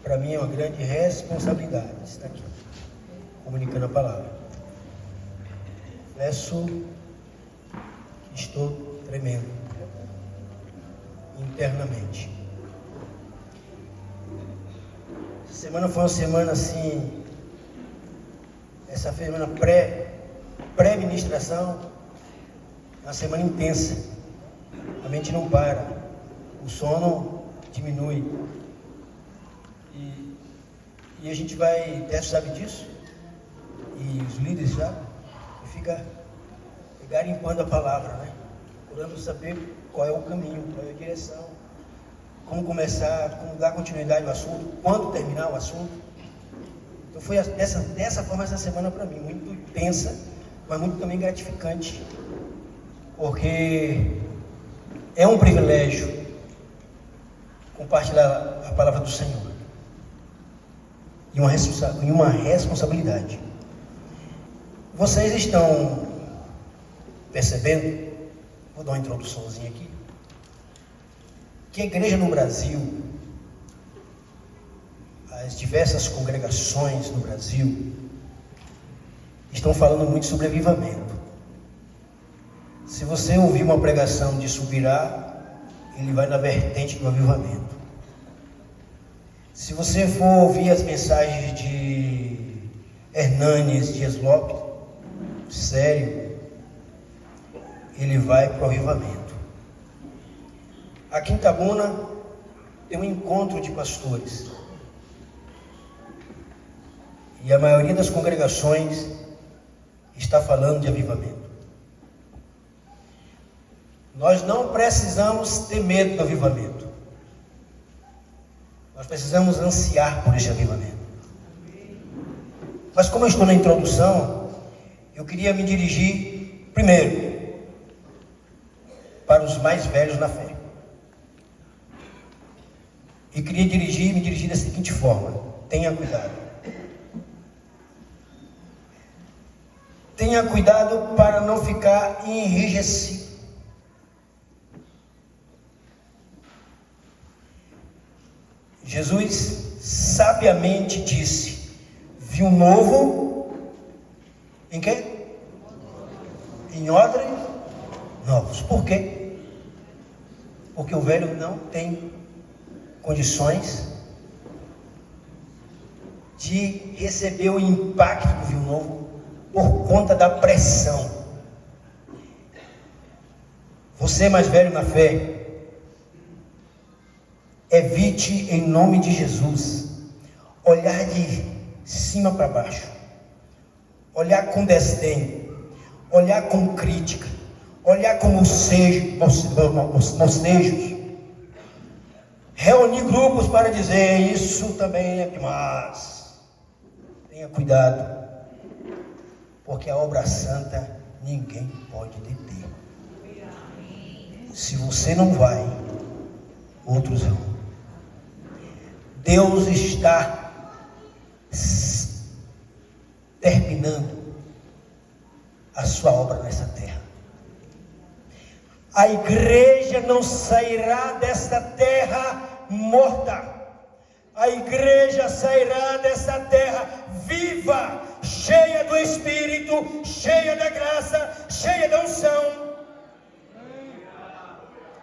para mim é uma grande responsabilidade estar aqui, comunicando a palavra. Confesso que estou tremendo internamente. Essa semana foi uma semana assim, essa semana pré-ministração, uma semana intensa. A mente não para, o sono diminui. E a gente vai, Tércio sabe disso, e os líderes sabem, e fica garimpando a palavra, né? Procurando saber qual é o caminho, qual é a direção, como começar, como dar continuidade ao assunto, quando terminar o assunto. Então foi dessa forma essa semana para mim, muito intensa, mas muito também gratificante, porque é um privilégio compartilhar a palavra do Senhor. E uma responsabilidade. Vocês estão percebendo, vou dar uma introduçãozinha aqui, que a igreja no Brasil, as diversas congregações no Brasil, estão falando muito sobre avivamento. Se você ouvir uma pregação de Subirá, ele vai na vertente do avivamento. Se você for ouvir as mensagens de Hernanes Dias Lopes, sério, ele vai para o avivamento. Aqui em Itabuna tem um encontro de pastores. E a maioria das congregações está falando de avivamento. Nós não precisamos ter medo do avivamento. Nós precisamos ansiar por esse avivamento. Mas como eu estou na introdução, eu queria me dirigir primeiro para os mais velhos na fé. E queria me dirigir da seguinte forma: tenha cuidado. Tenha cuidado para não ficar enrijecido. Jesus sabiamente disse: vinho novo em quê? Em odre novos. Por quê? Porque o velho não tem condições de receber o impacto do vinho novo por conta da pressão. Você mais velho na fé, evite em nome de Jesus olhar de cima para baixo, olhar com desdém, olhar com crítica, olhar com mocejos, reunir grupos para dizer isso também é demais. Tenha cuidado, porque a obra santa ninguém pode deter. Se você não vai, outros vão. Deus está terminando a sua obra nessa terra. A igreja não sairá desta terra morta. A igreja sairá dessa terra viva, cheia do Espírito, cheia da graça, cheia da unção,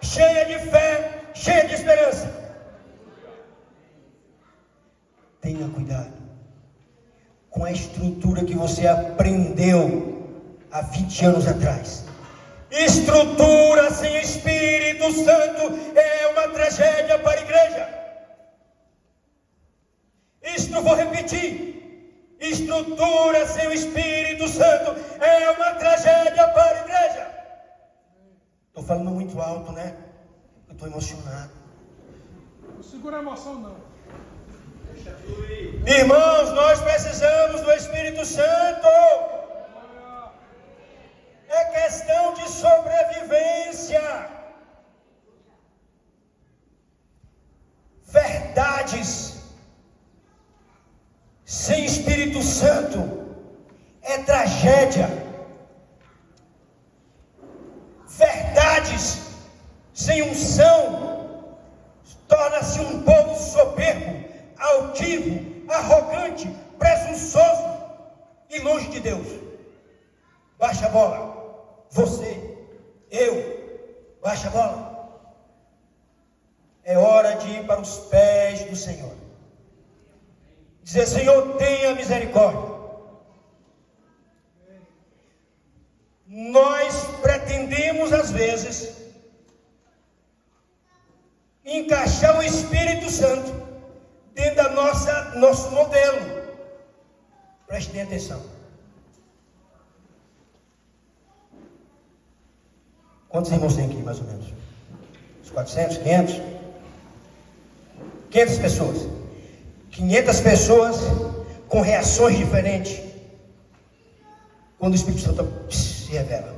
cheia de fé, cheia de esperança. Tenha cuidado com a estrutura que você aprendeu há 20 anos atrás. Estrutura sem Espírito Santo é uma tragédia para a igreja. Isto vou repetir: estrutura sem o Espírito Santo é uma tragédia para a igreja. Estou falando muito alto, né? Eu estou emocionado. Não segura a emoção, não. Irmãos, nós precisamos do Espírito Santo. É questão de sobrevivência. Verdades sem Espírito Santo é tragédia. Verdades sem unção torna-se um povo soberbo, altivo, arrogante, presunçoso e longe de Deus. Baixa a bola. Você, eu, baixa a bola. É hora de ir para os pés do Senhor. Dizer: Senhor, tenha misericórdia. Nós pretendemos, às vezes, encaixar o Espírito Santo dentro da nosso modelo. Prestem atenção. Quantos irmãos tem aqui, mais ou menos? Uns 400, 500? 500 pessoas. 500 pessoas com reações diferentes quando o Espírito Santo se revela.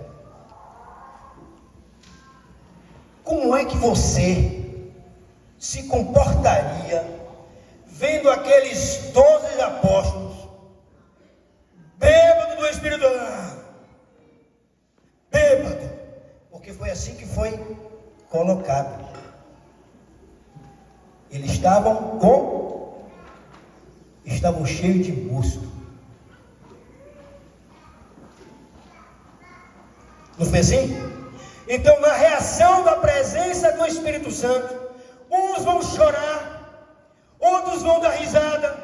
Como é que você se comportaria vendo aqueles 12 apóstolos bêbado do Espírito Santo? Bêbado, porque foi assim que foi colocado. Eles estavam cheios de mosto. Não foi assim? Então, na reação da presença do Espírito Santo, uns vão chorar, outros vão dar risada,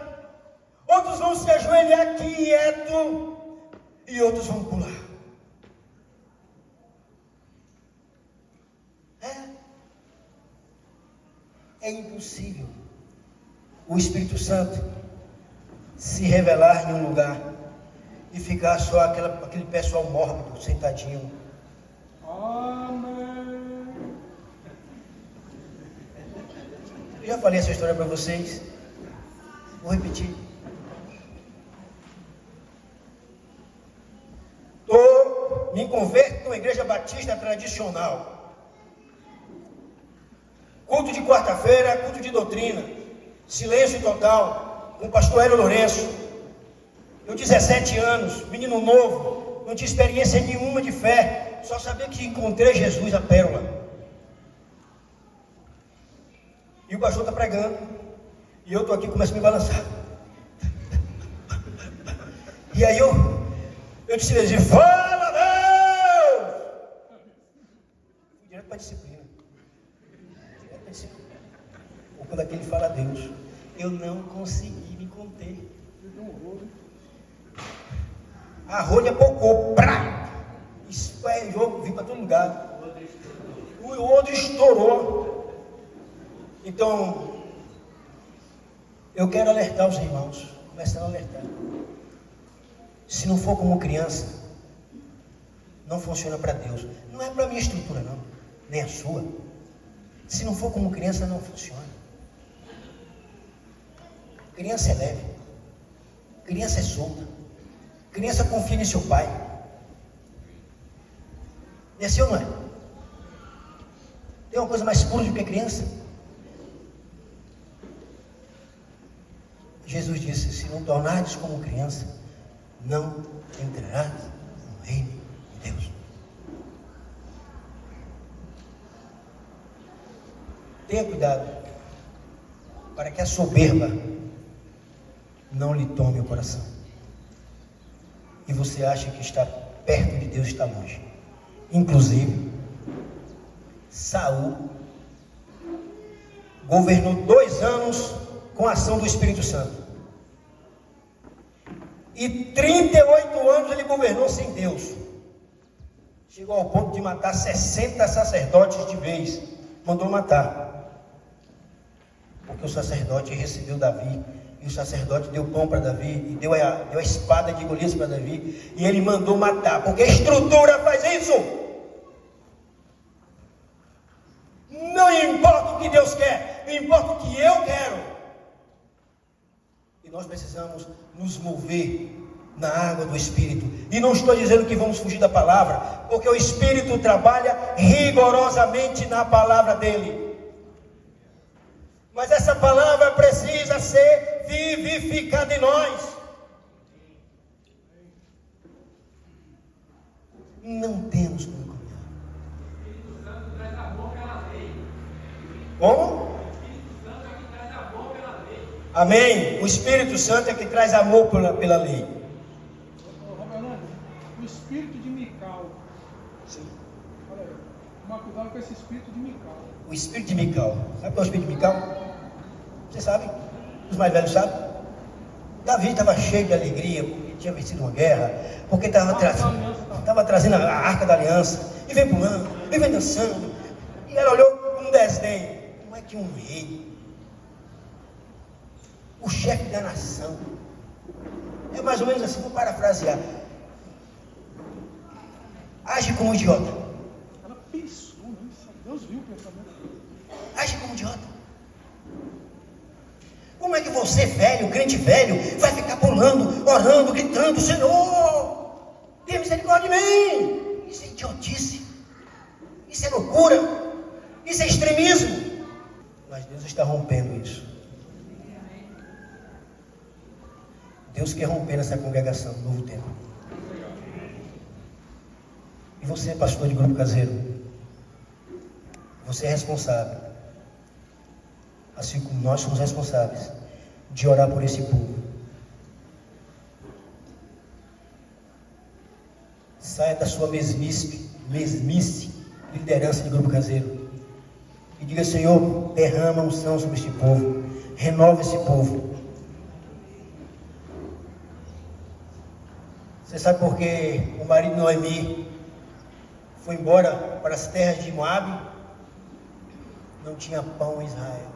outros vão se ajoelhar quieto e outros vão pular. É impossível o Espírito Santo se revelar em um lugar e ficar só aquele pessoal mórbido, sentadinho. Amém. Eu já falei essa história para vocês. Vou repetir. Me converto numa igreja batista tradicional. Culto de quarta-feira, culto de doutrina. Silêncio total, com o pastor Hélio Lourenço. Eu, 17 anos, menino novo, não tinha experiência nenhuma de fé, só sabia que encontrei Jesus, a pérola. E o pastor está pregando, e eu estou aqui e começo a me balançar. E aí eu disse assim: fala, Deus! Fui direto para a disciplina. Ou quando aquele fala Deus, eu não consegui me conter. A rolha pocou, prá! Esparejou, vim para todo lugar. O outro estourou. Então, eu quero alertar os irmãos, começando a alertar. Se não for como criança, não funciona para Deus. Não é para a minha estrutura, não, nem a sua. Se não for como criança, não funciona. Criança é leve, criança é solta, criança confia em seu pai. É assim ou não é? Tem uma coisa mais pura do que criança? Jesus disse: se não tornardes como criança, não entrarás no reino de Deus. Tenha cuidado para que a soberba não lhe tome o coração e você acha que está perto de Deus, está longe. Inclusive, Saul governou 2 anos com a ação do Espírito Santo, e 38 anos ele governou sem Deus. Chegou ao ponto de matar 60 sacerdotes de vez. Mandou matar, porque o sacerdote recebeu Davi, e o sacerdote deu pão para Davi, e deu a espada de Golias para Davi, e ele mandou matar, porque a estrutura faz isso. Não importa o que Deus quer, não importa o que eu quero. E nós precisamos nos mover na água do Espírito. E não estou dizendo que vamos fugir da palavra, porque o Espírito trabalha rigorosamente na palavra dele. Mas essa palavra precisa ser vivificada em nós. Não temos como caminhar. O Espírito Santo traz a boa pela lei. Como? O Espírito Santo é que traz a boa pela lei. Amém? O Espírito Santo é que traz amor pela lei. Roberto, o espírito de Mical. Sim. Olha aí. Toma cuidado com esse espírito de Mical. O espírito de Mical. Sabe qual é o espírito de Mical? Vocês sabem? Os mais velhos sabem? Davi estava cheio de alegria, porque tinha vencido uma guerra, porque estava trazendo a arca da aliança, e vem pulando, e vem dançando. E ela olhou com um desdém. Não é que um rei, o chefe da nação, é mais ou menos assim, vou parafrasear, age como idiota. Ela pensou, né? Deus viu o pensamento. Age como idiota. Como é que você, velho, crente velho, vai ficar pulando, orando, gritando: Senhor, tenha misericórdia de mim? Isso é idiotice. Isso é loucura. Isso é extremismo. Mas Deus está rompendo isso. Deus quer romper nessa congregação, no novo tempo. E você, pastor de grupo caseiro, você é responsável, assim como nós somos responsáveis, de orar por esse povo. Saia da sua mesmice, liderança de grupo caseiro, e diga: Senhor, derrama unção sobre este povo, renova esse povo. Você sabe por que o marido de Noemi foi embora para as terras de Moabe? Não tinha pão em Israel.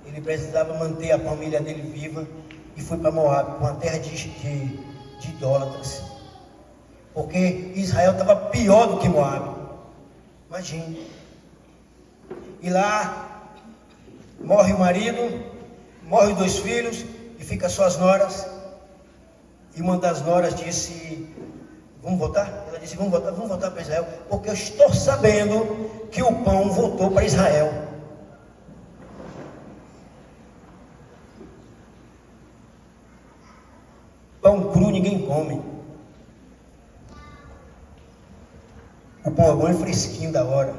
Ele precisava manter a família dele viva e foi para Moabe, uma terra de idólatras. Porque Israel estava pior do que Moabe. Imagine. E lá morre o marido, morre os 2 filhos e fica só as noras. E uma das noras disse: vamos voltar? Ela disse: vamos voltar para Israel, porque eu estou sabendo que o pão voltou para Israel. Pão cru ninguém come. O pão é bom e fresquinho da hora,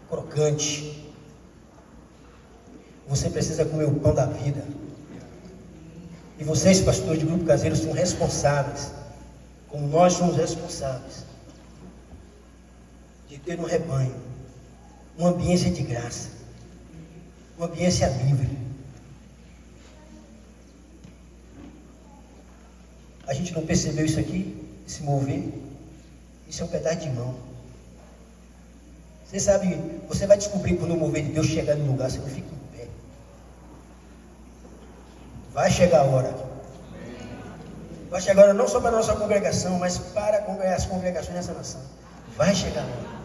crocante. Você precisa comer o pão da vida. E vocês, pastores de grupo caseiro, são responsáveis, como nós somos responsáveis, de ter no rebanho uma ambiência de graça, uma ambiência livre. A gente não percebeu isso aqui, se mover. Isso é um pedaço de mão. Você sabe, você vai descobrir quando o mover de Deus chegar no lugar, você não fica em pé. Vai chegar a hora. Vai chegar a hora não só para a nossa congregação, mas para as congregações dessa nação. Vai chegar a hora.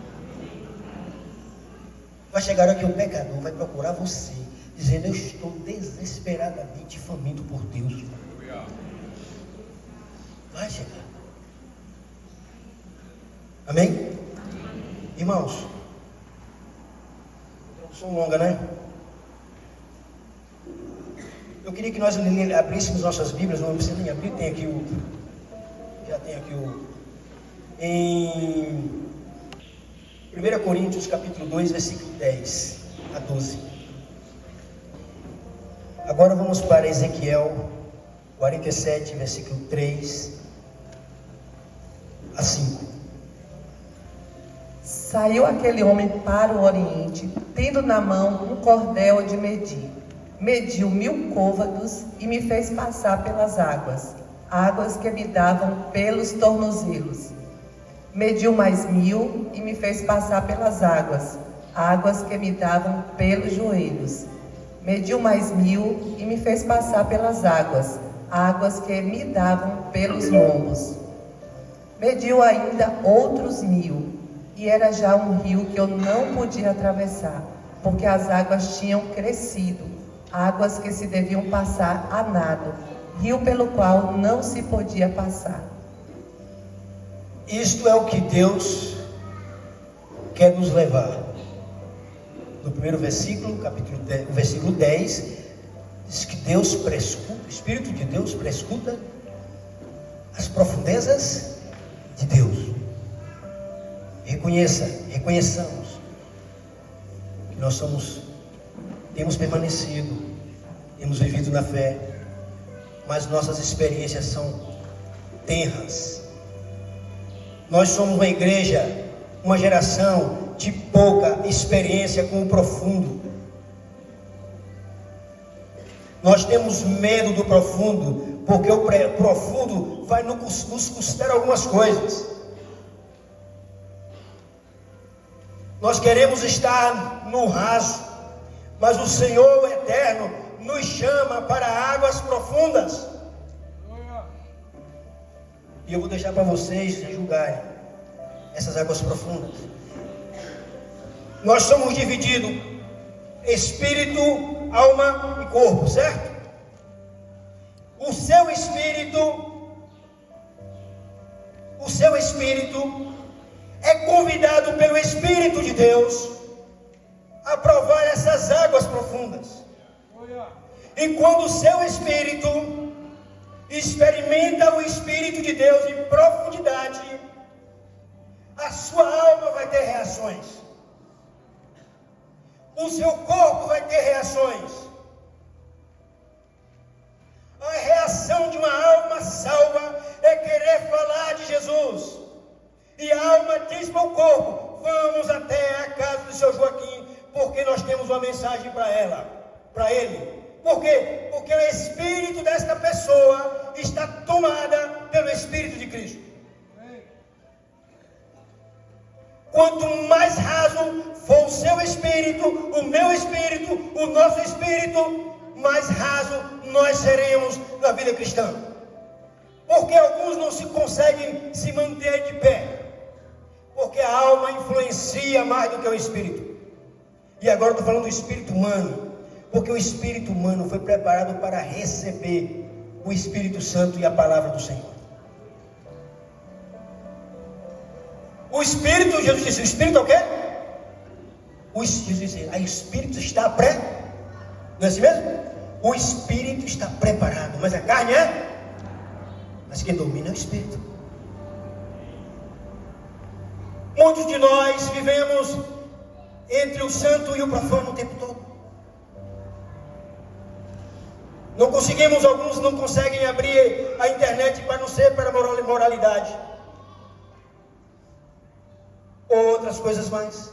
Vai chegar a hora que o pecador vai procurar você, dizendo: eu estou desesperadamente faminto por Deus. Vai chegar. Amém? Irmãos, introdução longa, né? Eu queria que nós abríssemos nossas Bíblias. Não precisa nem abrir, tem aqui em 1 Coríntios capítulo 2, versículo 10 a 12. Agora vamos para Ezequiel 47, versículo 3 a 5. Saiu aquele homem para o oriente, tendo na mão um cordel de medir. Mediu 1000 côvados e me fez passar pelas águas que me davam pelos tornozelos. Mediu mais 1000 e me fez passar pelas águas que me davam pelos joelhos. Mediu mais 1000 e me fez passar pelas águas que me davam pelos lombos. Mediu ainda outros 1000, e era já um rio que eu não podia atravessar, porque as águas tinham crescido, águas que se deviam passar a nado, rio pelo qual não se podia passar. Isto é o que Deus quer nos levar. No primeiro versículo, o versículo 10, diz que Deus prescuta, o Espírito de Deus prescuta as profundezas de Deus. Reconheçamos que nós somos temos permanecido, temos vivido na fé, mas nossas experiências são tenras. Nós somos uma igreja, uma geração de pouca experiência com o profundo. Nós temos medo do profundo, porque o profundo vai nos custar algumas coisas. Nós queremos estar no raso, mas o Senhor, o Eterno, nos chama para águas profundas. E eu vou deixar para vocês julgarem essas águas profundas. Nós somos divididos, espírito, alma e corpo, certo? O seu espírito é convidado pelo Espírito de Deus a provar essas águas profundas. E quando o seu espírito experimenta o Espírito de Deus em profundidade, a sua alma vai ter reações. O seu corpo vai ter reações. A reação de uma alma salva é querer falar de Jesus. E a alma diz para o corpo: vamos até a casa do seu Joaquim, porque nós temos uma mensagem para ele. Por quê? Porque o espírito desta pessoa está tomada pelo Espírito de Cristo. Quanto mais raso for o seu espírito, o meu espírito, o nosso espírito, mais raso nós seremos na vida cristã. Porque alguns não conseguem se manter de pé, porque a alma influencia mais do que o espírito. E agora eu estou falando do espírito humano, porque o espírito humano foi preparado para receber o Espírito Santo e a palavra do Senhor. O Espírito, Jesus disse, o Espírito é o quê? Jesus disse, o Espírito está não é assim mesmo? O Espírito está preparado, mas a carne é? Mas quem domina é o Espírito. Muitos de nós vivemos entre o santo e o profano o tempo todo. Alguns não conseguem abrir a internet para não ser para moralidade. Ou outras coisas mais.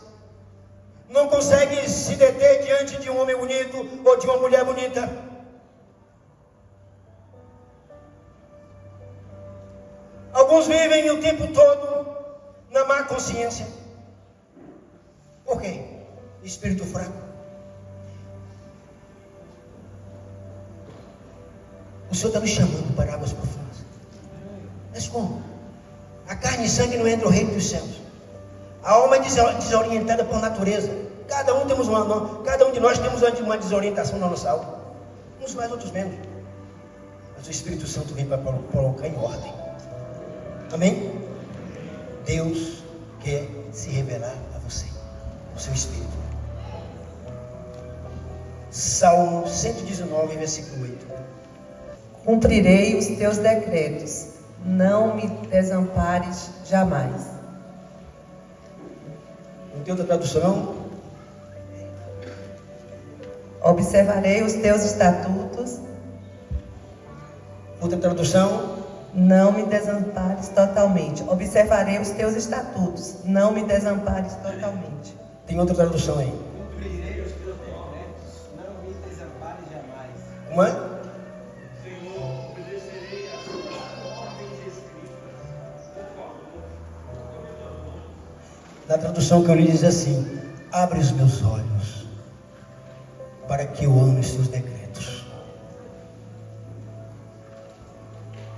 Não conseguem se deter diante de um homem bonito ou de uma mulher bonita. Alguns vivem o tempo todo na má consciência. Por quê? Espírito fraco. O Senhor está nos chamando para águas profundas. Mas como? A carne e sangue não entra no reino dos céus. A alma é desorientada por natureza. Cada um de nós temos uma desorientação na nossa alma. Uns mais, outros menos. Mas o Espírito Santo vem para colocar em ordem. Amém? Deus quer se revelar a você, o seu Espírito. Salmo 119, versículo 8. Cumprirei os teus decretos, não me desampares jamais. Não tem outra tradução? Observarei os teus estatutos. Outra tradução? Não me desampares totalmente. Observarei os teus estatutos, não me desampares totalmente. Tem outra tradução aí? Cumprirei os teus decretos, não me desampares jamais. Como é? Senhor, obedecerei às tuas ordens escritas. Por favor. Na tradução que eu li diz assim: abre os meus olhos para que eu ame os seus decretos.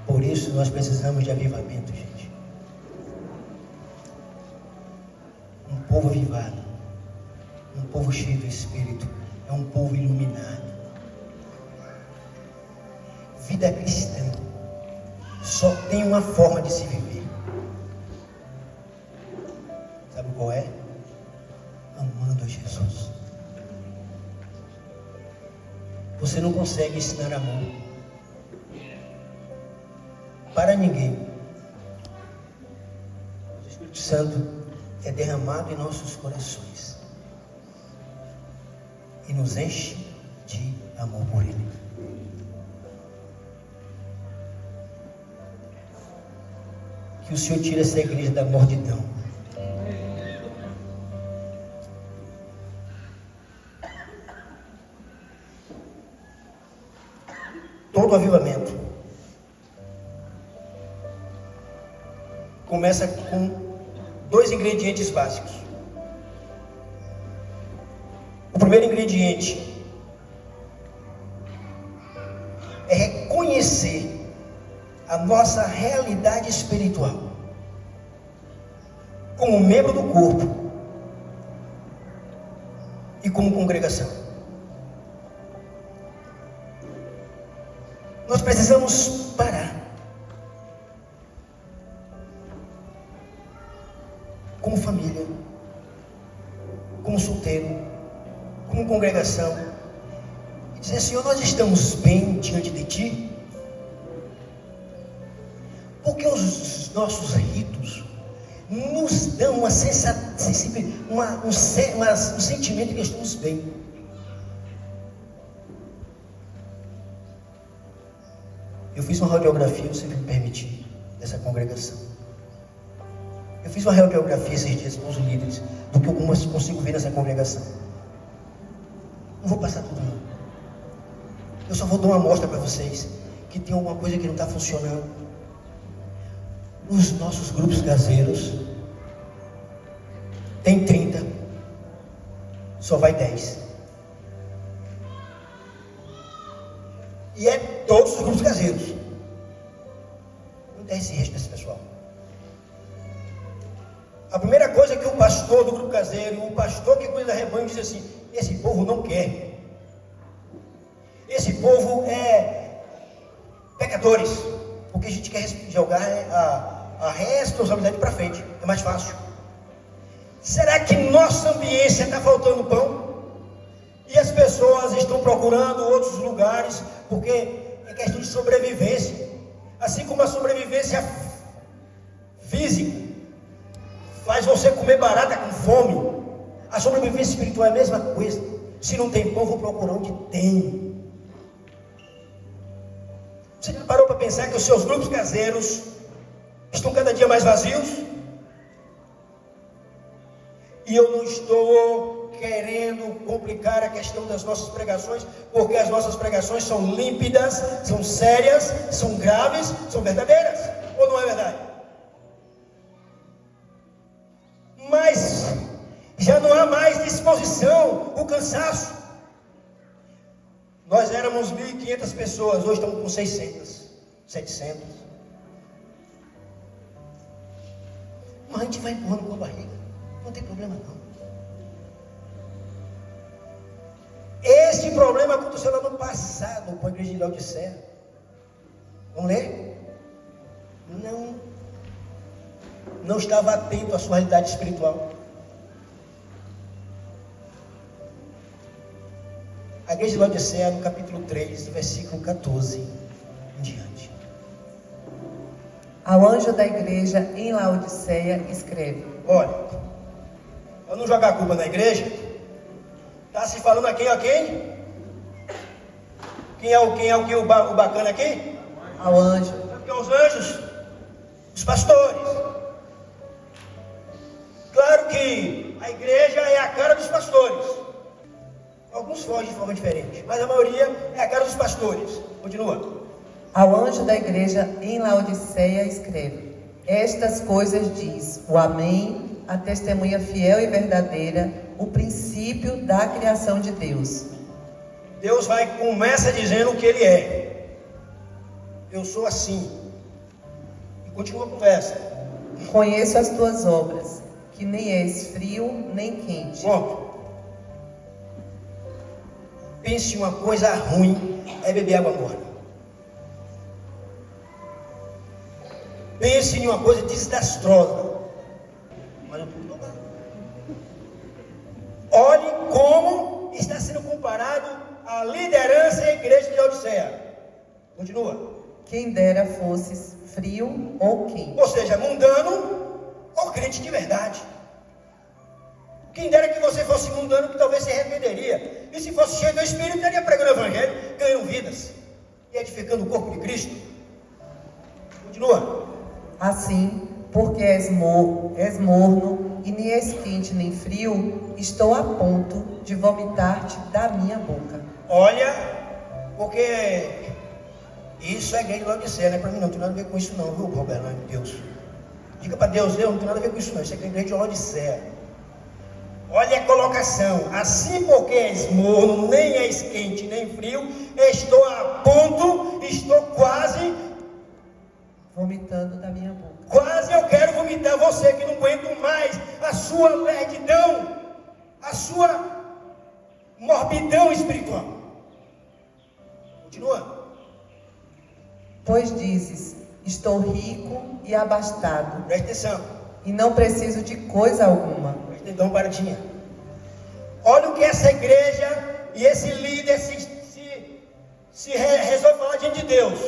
Por isso nós precisamos de avivamento, gente. Um povo avivado, um povo cheio do Espírito, é um povo iluminado. Vida cristã só tem uma forma de se viver. Sabe qual é? Amando a Jesus. Você não consegue ensinar amor para ninguém. O Espírito Santo é derramado em nossos corações e nos enche amor por Ele. Que o Senhor tire essa igreja da mordidão. Todo avivamento começa com 2 ingredientes básicos. O primeiro ingrediente é reconhecer a nossa realidade espiritual como membro do corpo e como congregação. Nós precisamos parar. Como família, como solteiro, como congregação, e dizer: Senhor, nós estamos bem diante de Ti? Porque os nossos ritos nos dão um sentimento que estamos bem. Eu fiz uma radiografia, se me permitir, dessa congregação. Eu fiz uma radiografia esses dias com os líderes do que eu consigo ver nessa congregação. Não vou passar tudo não. Eu só vou dar uma amostra para vocês que tem alguma coisa que não está funcionando. Os nossos grupos caseiros tem 30, só vai 10. E é todos os grupos caseiros. Não tem esse resto desse pessoal. A primeira coisa é que o pastor do grupo caseiro, o pastor que cuida da rebanho, diz assim: esse povo não quer. Esse povo é pecadores. Porque a gente quer jogar a responsabilidade para frente. É mais fácil. Será que nossa ambiência está faltando pão? E as pessoas estão procurando outros lugares, porque é questão de sobrevivência. Assim como a sobrevivência física faz você comer barata com fome, a sobrevivência espiritual é a mesma coisa. Se não tem pão, vou procurar onde tem. Você já parou para pensar que os seus grupos caseiros estão cada dia mais vazios? E eu não estou querendo complicar a questão das nossas pregações, porque as nossas pregações são límpidas, são sérias, são graves, são verdadeiras. Ou não é verdade? Mas já não há mais disposição, o cansaço. Nós éramos 1.500 pessoas, hoje estamos com 600, 700. Mas a gente vai empurrando com a barriga, não tem problema não. Este problema aconteceu lá no passado com a igreja de Laodiceia. Vamos ler? Não estava atento à sua realidade espiritual. A igreja de Laodiceia, no capítulo 3, do versículo 14 em diante. Ao anjo da igreja em Laodiceia escreve: Olha, para não jogar a culpa na igreja, está se falando a quem? Quem é o bacana aqui? Ao anjo. Porque os anjos, os pastores. Claro que a igreja é a cara dos pastores. Alguns fogem de forma diferente, mas a maioria é a cara dos pastores. Continua. Ao anjo da igreja em Laodiceia escreve: estas coisas diz o Amém, a testemunha fiel e verdadeira, o princípio da criação de Deus. Deus começa dizendo o que Ele é. Eu sou assim. E continua a conversa. Conheço as tuas obras, que nem és frio nem quente. Ponto. Pense em uma coisa ruim, é beber água morna. Pense em uma coisa desastrosa. Mas eu pude tocar. Olhe como está sendo comparado a liderança e a igreja de Laodiceia. Continua. Quem dera fosses frio ou quente. Ou seja, mundano ou crente de verdade. Quem dera que você fosse mundano, que talvez se arrependeria. E se fosse cheio do Espírito, estaria pregando o Evangelho. dentro do corpo de Cristo. Continua. Assim, porque és morno, e nem és quente nem frio, estou a ponto de vomitar-te da minha boca. Olha, porque isso é igreja de Laodiceia, não é para mim não tem nada a ver com isso não, viu, Roberto, meu Deus. Diga para Deus, eu não tenho nada a ver com isso não, isso é igreja de Laodiceia. Olha a colocação, assim porque és morno, nem és quente nem frio, estou a ponto, estou quase vomitando da minha boca. Quase eu quero vomitar você que não aguento mais a sua lerdidão, a sua morbidão espiritual. Continua. Pois dizes, estou rico e abastado, Presta atenção. e não preciso de coisa alguma. Presta atenção, paradinha. Olha o que essa igreja e esse líder resolve falar diante de Deus.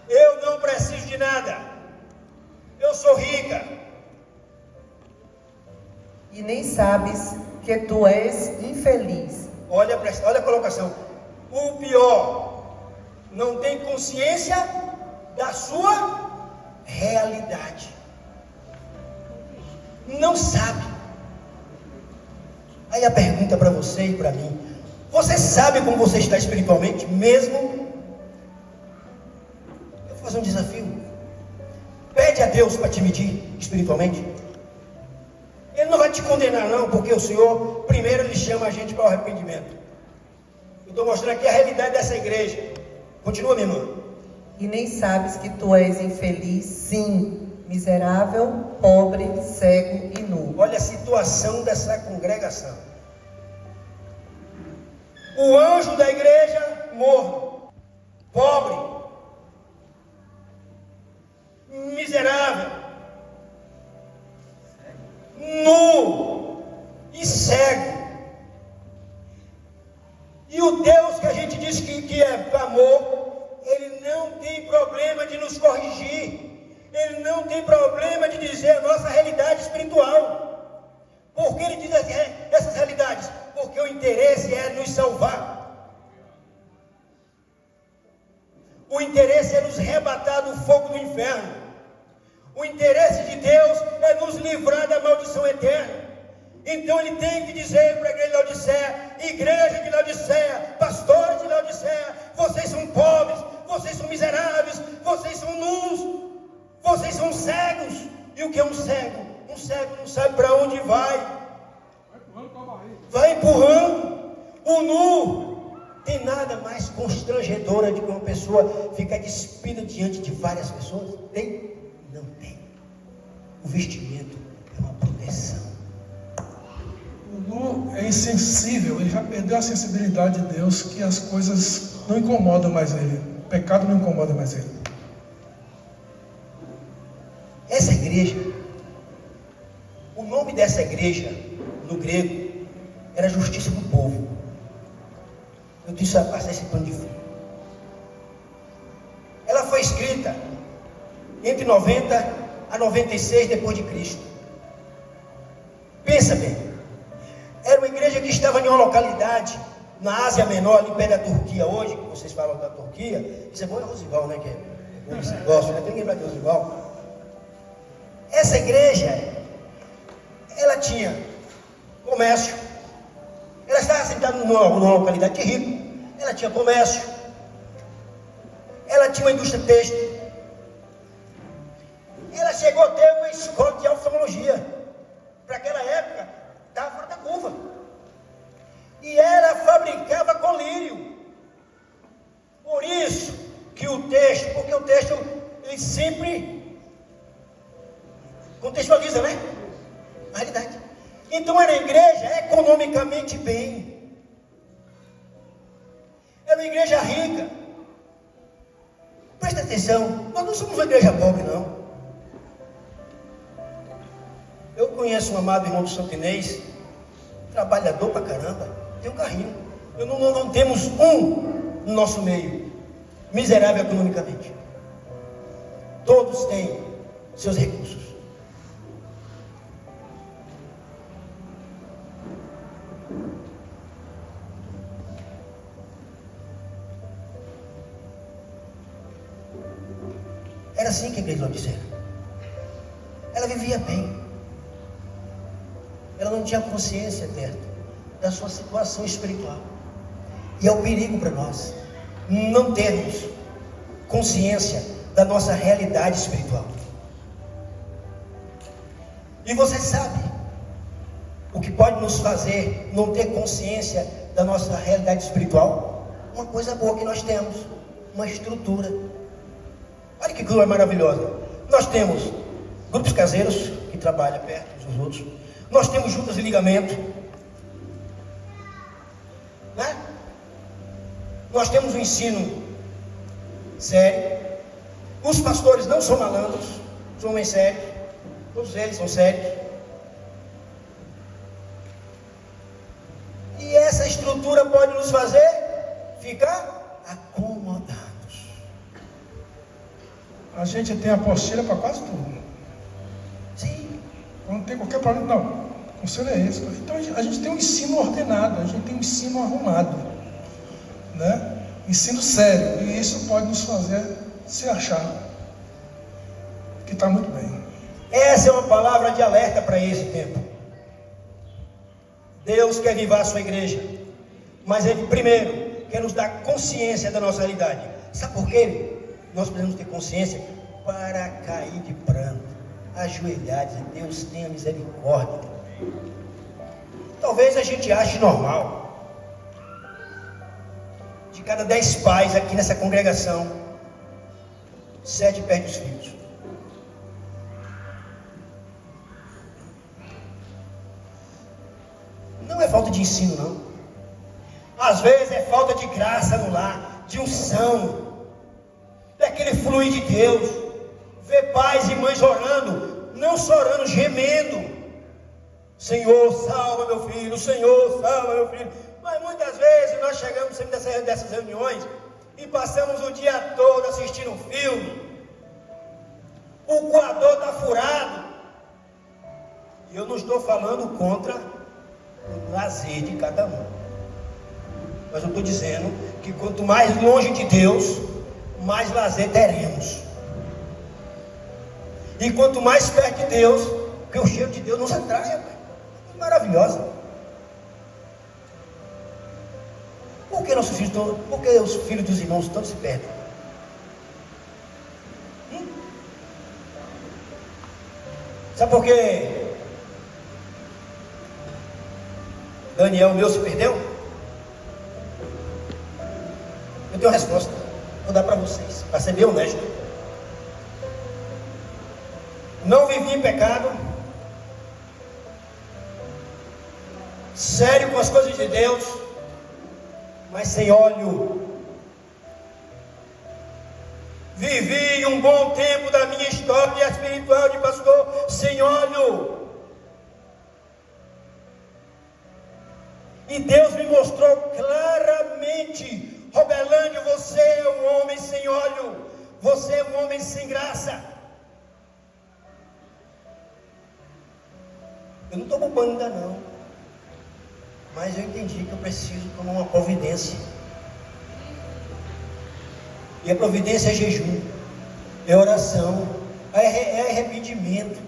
Eu não preciso de nada. Eu sou rica. E nem sabes que tu és infeliz. Olha a colocação. O pior, não tem consciência da sua realidade. Não sabe. Aí a pergunta para você e para mim: você sabe como você está espiritualmente mesmo? Eu vou fazer um desafio. Pede a Deus para te medir espiritualmente. Ele não vai te condenar não, porque o Senhor primeiro Ele chama a gente para o arrependimento. Eu estou mostrando aqui a realidade dessa igreja. Continua, minha irmã. E nem sabes que tu és infeliz, sim, miserável, pobre, cego e nu. Olha a situação dessa congregação. O anjo da igreja morno, pobre, miserável, nu e cego. E o Deus que a gente diz que é amor, Ele não tem problema de nos corrigir. Ele não tem problema de dizer a nossa realidade espiritual. Por que Ele diz essas realidades? Porque o interesse é nos salvar. O interesse é nos arrebatar do fogo do inferno. O interesse de Deus é nos livrar da maldição eterna. Então Ele tem que dizer para a igreja de Laodiceia, pastores de Laodiceia: vocês são pobres, vocês são miseráveis, vocês são nus, vocês são cegos. E o que é um cego? Um cego não sabe para onde vai. Vai empurrando com a barriga. Vai empurrando. O nu tem nada mais constrangedora do que uma pessoa ficar despida diante de várias pessoas? Tem? Não tem. O vestimento é uma proteção. O nu é insensível, ele já perdeu a sensibilidade de Deus, que as coisas não incomodam mais ele. O pecado não incomoda mais ele. Essa igreja, o nome dessa igreja, no grego, era Justiça do Povo. Eu disse a passar esse pano de frio. Ela foi escrita entre 90 a 96 depois de Cristo. Pensa bem. Era uma igreja que estava em uma localidade na Ásia Menor, ali perto da Turquia hoje, que vocês falam da Turquia. Isso é bom, é Rosival, né? Que é bom, você gosta, né? Tem que lembrar de Rosival. Essa igreja, ela tinha comércio. Ela estava sentada numa localidade de rico. Ela tinha comércio. Ela tinha uma indústria têxtil. Ela chegou a ter uma escola de oftalmologia. Para aquela época, estava fora da curva. E ela fabricava colírio. Por isso que o texto, porque o texto ele sempre contextualiza, né? A realidade. Então era uma igreja economicamente bem. Era uma igreja rica. Presta atenção, nós não somos uma igreja pobre, não. Eu conheço um amado irmão do Santo Inês, trabalhador pra caramba, tem um carrinho. Não temos um no nosso meio miserável economicamente. Todos têm seus recursos. Era assim que a igreja de Laodiceia era. Ela vivia bem. Ela não tinha consciência, Terto, da sua situação espiritual. E é um perigo para nós não termos consciência da nossa realidade espiritual. E você sabe o que pode nos fazer não ter consciência da nossa realidade espiritual? Uma coisa boa que nós temos, uma estrutura. Olha que coisa maravilhosa. Nós temos grupos caseiros que trabalham perto uns dos outros. Nós temos juntas de ligamento, né? Nós temos um ensino sério. Os pastores não são malandros, são homens sérios. Todos eles são sérios. E essa estrutura pode nos fazer ficar acomodados. A gente tem apostila para quase tudo. Sim. Quando tem qualquer problema, não. O conselho é esse. Então a gente tem um ensino ordenado, a gente tem um ensino arrumado, né? Ensino sério. E isso pode nos fazer se achar que está muito bem. Essa é uma palavra de alerta para esse tempo. Deus quer avivar a sua igreja, mas Ele primeiro quer nos dar consciência da nossa realidade. Sabe por quê? Nós precisamos ter consciência para cair de pranto, ajoelhar, dizer: Deus tenha misericórdia. Talvez a gente ache normal, de cada 10 pais aqui nessa congregação, 7 perdem os filhos. Não é falta de ensino, não. Às vezes é falta de graça no lar, de unção, daquele fluir de Deus. Ver pais e mães orando, não só orando, gemendo: Senhor, salva meu filho, Senhor, salva meu filho. Mas muitas vezes nós chegamos sempre dessas reuniões e passamos o dia todo assistindo um filme. O coador está furado. E eu não estou falando contra o lazer de cada um, mas eu estou dizendo que quanto mais longe de Deus, mais lazer teremos. E quanto mais perto de Deus, porque o cheiro de Deus nos atrai, é maravilhosa. Por que nossos filhos estão, por que os filhos dos irmãos todos se perdem? Sabe por quê? Daniel, meu, se perdeu? Eu tenho uma resposta, vou dar para vocês, para ser bem honesto. Não vivi em pecado, sério com as coisas de Deus, mas sem óleo. Vivi um bom tempo da minha história espiritual de pastor sem óleo. E Deus me mostrou claramente: Robelândio, você é um homem sem óleo, você é um homem sem graça. Eu não estou culpando ainda não, mas eu entendi que eu preciso tomar uma providência. E a providência é jejum, é oração, é arrependimento.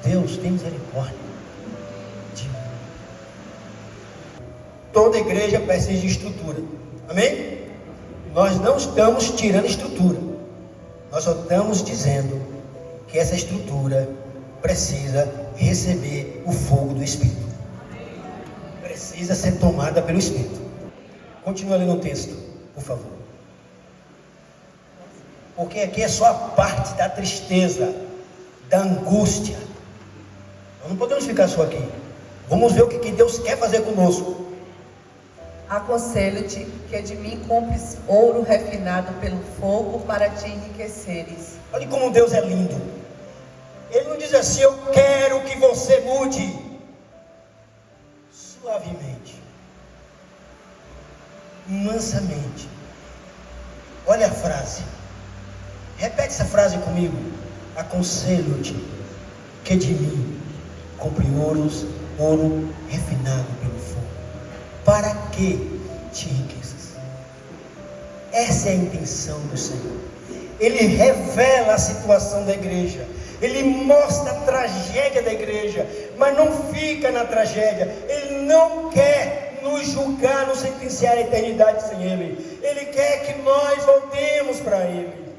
Deus tem misericórdia de mim. Toda igreja precisa de estrutura. Amém? Nós não estamos tirando estrutura. Nós só estamos dizendo que essa estrutura precisa receber o fogo do Espírito. Precisa ser tomada pelo Espírito. Continua lendo o texto, por favor. Porque aqui é só a parte da tristeza, da angústia. Nós não podemos ficar só aqui. Vamos ver o que Deus quer fazer conosco. Aconselho-te que de mim compres ouro refinado pelo fogo para te enriqueceres. Olha como Deus é lindo. Ele não diz assim: eu quero que você mude. Suavemente, mansamente. Olha a frase. Repete essa frase comigo. Aconselho-te que de mim compre ouro refinado pelo fogo, para que te enriqueças. Essa é a intenção do Senhor. Ele revela a situação da igreja. Ele mostra a tragédia da igreja, mas não fica na tragédia. Ele não quer nos julgar, nos sentenciar à eternidade sem Ele. Ele quer que nós voltemos para Ele.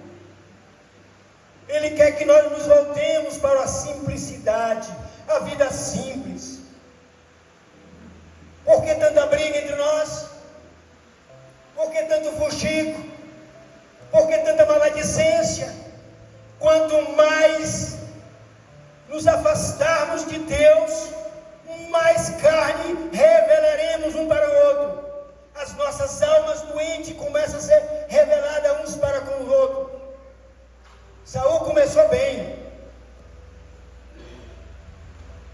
Ele quer que nós nos voltemos para a simplicidade, a vida simples. Por que tanta briga entre nós? Por que tanto fuxico? Por que tanta maledicência? Quanto mais nos afastarmos de Deus, mais carne revelaremos um para o outro. As nossas almas doentes começam a ser reveladas uns para com os outros. Saul começou bem.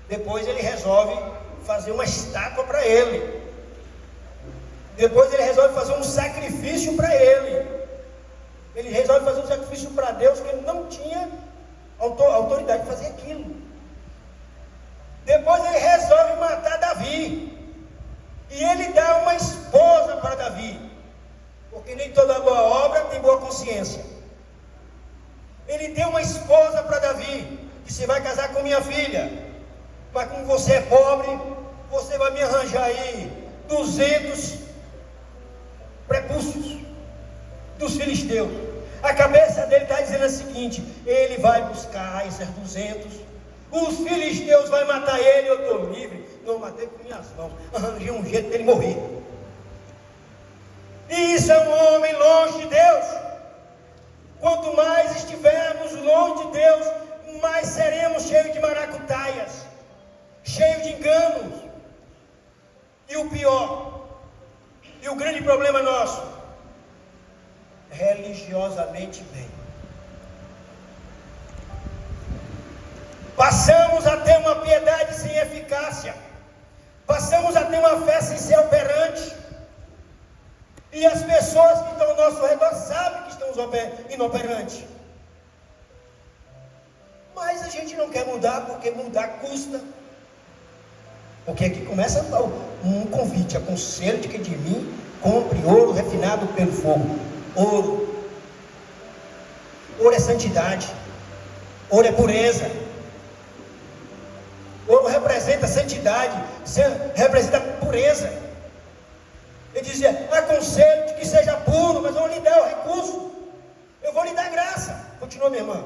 Depois ele resolve fazer uma estátua para ele. Depois ele resolve fazer um sacrifício para ele. Ele resolve fazer um sacrifício para Deus, que ele não tinha autoridade de fazer aquilo. Depois ele resolve matar Davi. E ele dá uma esposa para Davi. Porque nem toda boa obra tem boa consciência. Ele deu uma esposa para Davi. Disse: vai casar com minha filha. Mas como você é pobre, você vai me arranjar aí 200 prepúcios dos filisteus. A cabeça dele está dizendo o seguinte: ele vai buscar esses 200, os filisteus vão matar ele, eu estou livre. Não, matei com minhas mãos, arranjei um jeito dele morrer. E isso é um homem longe de Deus. Quanto mais estivermos longe de Deus, mais seremos cheios de maracutaias, cheios de enganos. E o pior, e o grande problema nosso, religiosamente bem. Passamos a ter uma piedade sem eficácia. Passamos a ter uma fé sem ser operante. E as pessoas que estão ao nosso redor sabem que estamos inoperantes. Mas a gente não quer mudar, porque mudar custa. Porque aqui começa um convite: aconselho-te que de mim compre ouro refinado pelo fogo. Ouro é santidade, ouro é pureza, ouro representa santidade, representa pureza. Ele dizia: aconselho-te que seja puro, mas eu vou lhe dar o recurso, eu vou lhe dar graça. Continua, minha irmã.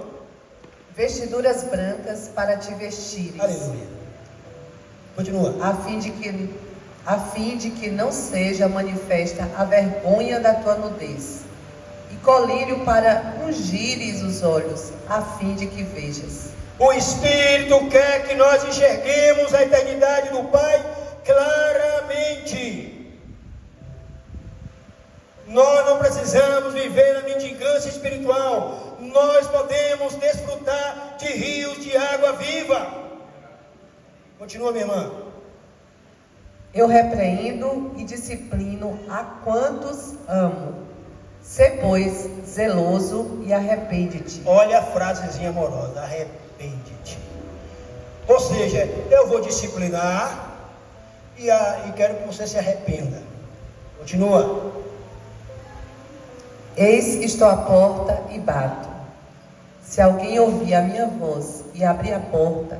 Vestiduras brancas para te vestires. Aleluia. Continua. A fim de que não seja manifesta a vergonha da tua nudez, e colírio para ungires os olhos, a fim de que vejas. O Espírito quer que nós enxerguemos a eternidade do Pai claramente. Nós não precisamos viver na mendigância espiritual. Nós podemos desfrutar de rios de água viva. Continua, minha irmã. Eu repreendo e disciplino a quantos amo. Sê, pois, zeloso e arrepende-te. Olha a frasezinha amorosa: arrepende-te. Ou seja, eu vou disciplinar e quero que você se arrependa. Continua. Eis que estou à porta e bato. Se alguém ouvir a minha voz e abrir a porta,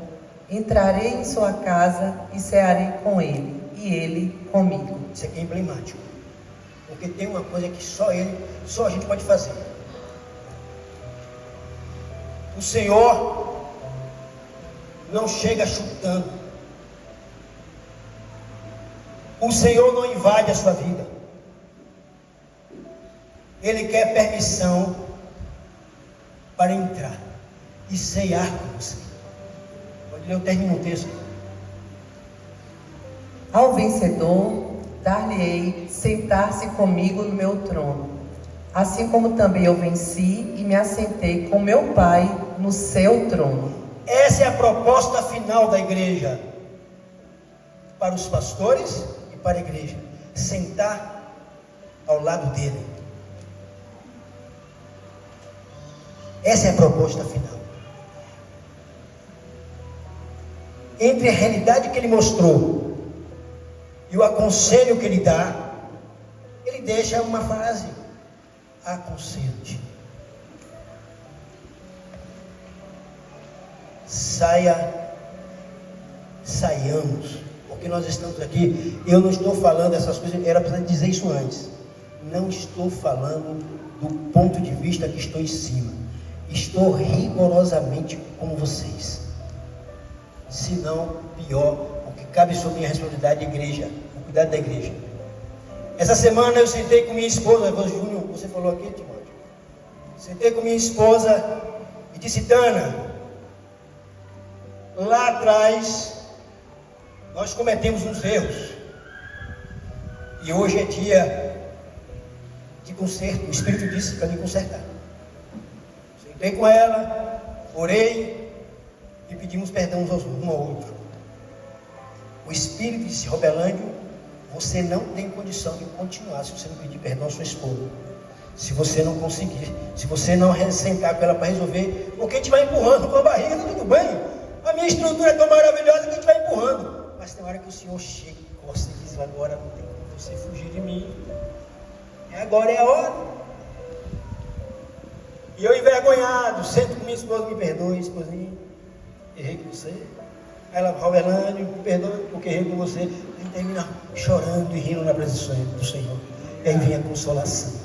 entrarei em sua casa e cearei com ele, e ele comigo. Isso aqui é emblemático, porque tem uma coisa que só a gente pode fazer. O Senhor não chega chutando. O Senhor não invade a sua vida. Ele quer permissão para entrar e ceiar com você. Pode ler, eu termino o texto. Ao vencedor, dar-lhe-ei sentar-se comigo no meu trono, assim como também eu venci e me assentei com meu Pai no seu trono. Essa é a proposta final da igreja, para os pastores e para a igreja: sentar ao lado dele. Essa é a proposta final. Entre a realidade que ele mostrou e o aconselho que ele dá, ele deixa uma frase: aconselho-te. Saiamos, porque nós estamos aqui. Eu não estou falando essas coisas, era para dizer isso antes. Não estou falando do ponto de vista que estou em cima. Estou rigorosamente como vocês. Se não, pior, o que cabe sobre minha responsabilidade de igreja, o cuidado da igreja. Essa semana eu sentei com minha esposa, Júnior, você falou aqui, Timóteo. Sentei com minha esposa e disse: Tana, lá atrás nós cometemos uns erros. E hoje é dia de conserto. O Espírito disse para me consertar. Sentei com ela, orei e pedimos perdão um ao outro. O Espírito disse: Robelândio, você não tem condição de continuar se você não pedir perdão à sua esposa. Se você não conseguir, se você não sentar com ela para resolver, porque a gente vai empurrando com a barriga, tudo bem. A minha estrutura é tão maravilhosa que a gente vai empurrando. Mas tem hora que o Senhor chega e costa e diz: agora não tem como você fugir de mim. Agora é a hora. E eu envergonhado, sento com minha esposa: me perdoe, esposinha, errei com você. Ela: Robelândio, me perdoe porque errei com você. E termina chorando e rindo na presença do Senhor. E aí vem a consolação.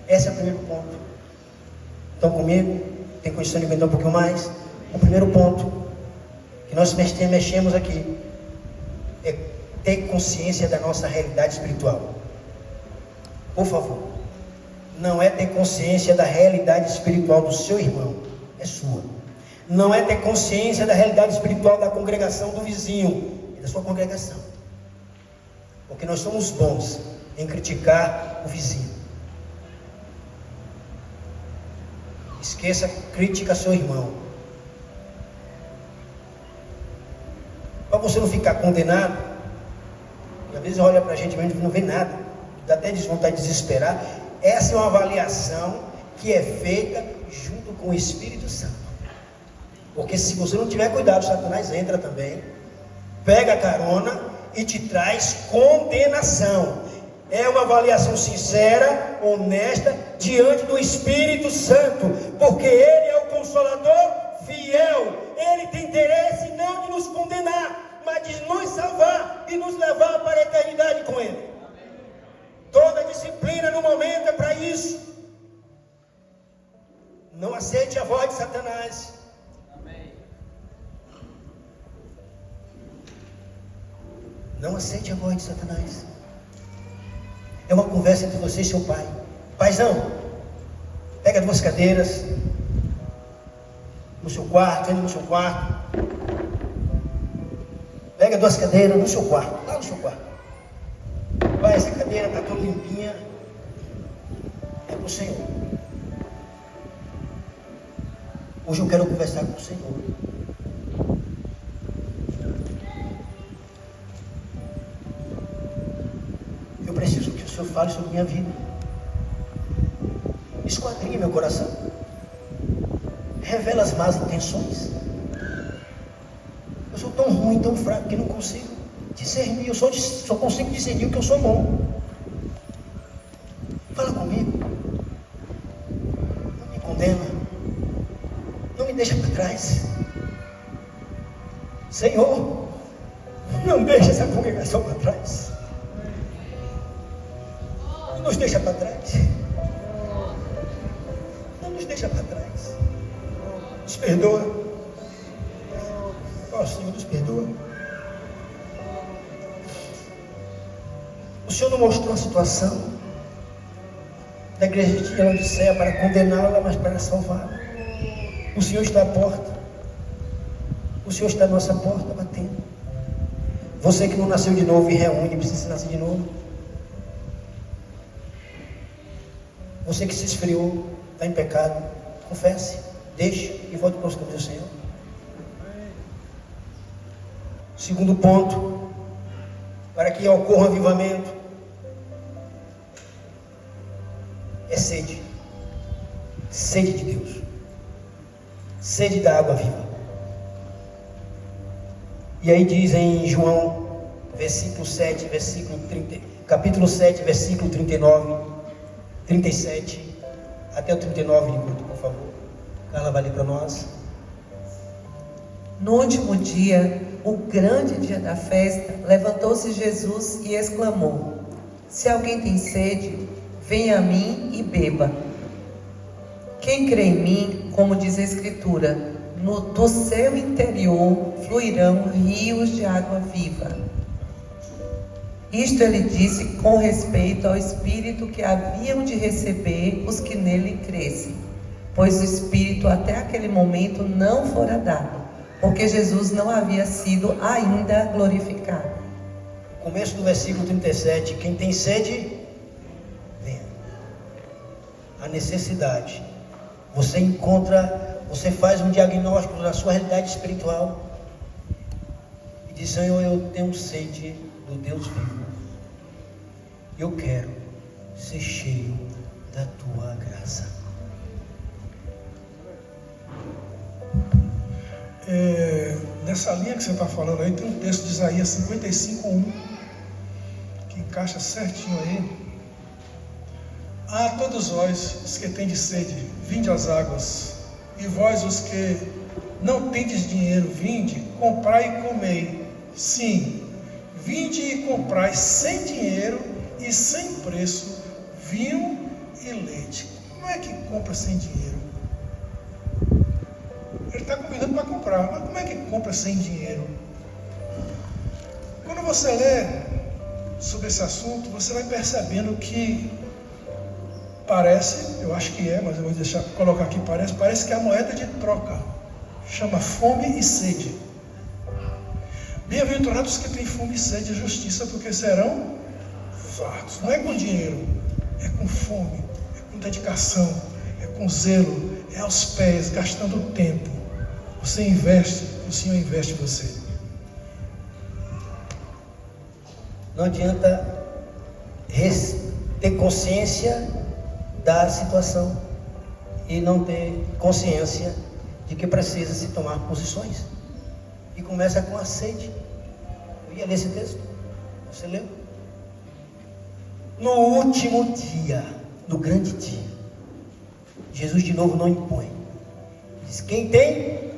Esse é o primeiro ponto. Estão comigo? Tem condição de aumentar um pouquinho mais? O primeiro ponto que nós mexemos aqui é ter consciência da nossa realidade espiritual. Por favor, não é ter consciência da realidade espiritual do seu irmão, é sua. Não é ter consciência da realidade espiritual da congregação do vizinho, é da sua congregação. Porque nós somos bons em criticar o vizinho. Esqueça, critica seu irmão. Para você não ficar condenado, e às vezes olha para a gente mesmo e não vê nada, dá até vontade de desesperar. Essa é uma avaliação que é feita junto com o Espírito Santo. Porque se você não tiver cuidado, Satanás entra também, pega a carona e te traz condenação. É uma avaliação sincera, honesta, diante do Espírito Santo, porque Ele é o Consolador fiel. Ele tem interesse não de nos condenar, mas de nos salvar e nos levar para a eternidade com Ele. Toda disciplina no momento é para isso. Não aceite a voz de Satanás. Não aceite a voz de Satanás. É uma conversa entre você e seu pai. Paizão, pega 2 cadeiras no seu quarto, entra no seu quarto. Pega 2 cadeiras no seu quarto, lá no seu quarto. Pai, essa cadeira está toda limpinha. É para o Senhor. Hoje eu quero conversar com o Senhor. Eu preciso que o Senhor fale sobre minha vida. Esquadrinhe meu coração. Revela as más intenções. Eu sou tão ruim, tão fraco que não consigo discernir. Eu só consigo discernir o que eu sou bom. Fala comigo. Não me condena. Não me deixa para trás. Senhor, não deixa essa congregação para trás. Não nos deixa para trás. Não nos deixa para trás. Nos perdoa. Ó, Senhor, nos perdoa. O Senhor não mostrou a situação da igreja de Laodiceia para condená-la, mas para salvá-la. O Senhor está à porta. O Senhor está à nossa porta batendo. Você que não nasceu de novo e reúne, precisa nascer de novo. Você que se esfriou, está em pecado, confesse, deixe e volte para os caminhos do Senhor. Segundo ponto, para que ocorra um avivamento, é sede. Sede de Deus. Sede da água viva. E aí diz em João, capítulo 7, versículo 39, 37 até o 39, Nicuto, por favor. Carla vai ler para nós. No último dia, o grande dia da festa, levantou-se Jesus e exclamou: se alguém tem sede, venha a mim e beba. Quem crê em mim, como diz a Escritura, do seu interior fluirão rios de água viva. Isto ele disse com respeito ao Espírito que haviam de receber os que nele crescem, pois o Espírito até aquele momento não fora dado, porque Jesus não havia sido ainda glorificado. Começo do versículo 37, quem tem sede, venha. A necessidade. Você encontra, você faz um diagnóstico da sua realidade espiritual e diz: Senhor, eu tenho sede do Deus vivo. Eu quero ser cheio da tua graça. Nessa linha que você está falando aí, tem um texto de Isaías 55:1 que encaixa certinho aí. A todos vós, os que tendes sede, vinde às águas, e vós, os que não tendes dinheiro, vinde, comprai e comei. Sim, vinde e comprai sem dinheiro e sem preço vinho e leite. Como é que compra sem dinheiro? Ele está convidando para comprar, mas como é que compra sem dinheiro? Quando você lê sobre esse assunto, você vai percebendo que parece, eu acho que é, mas eu vou colocar aqui, parece que é a moeda de troca, chama fome e sede. Bem-aventurados que têm fome e sede de justiça, porque serão fartos. Não é com dinheiro, é com fome, é com dedicação, é com zelo, é aos pés, gastando tempo. Você investe, o Senhor investe em você. Não adianta ter consciência da situação e não ter consciência de que precisa se tomar posições. E começa com a sede. Eu ia ler esse texto. Você leu? No último dia, no grande dia, Jesus de novo não impõe. Diz: quem tem?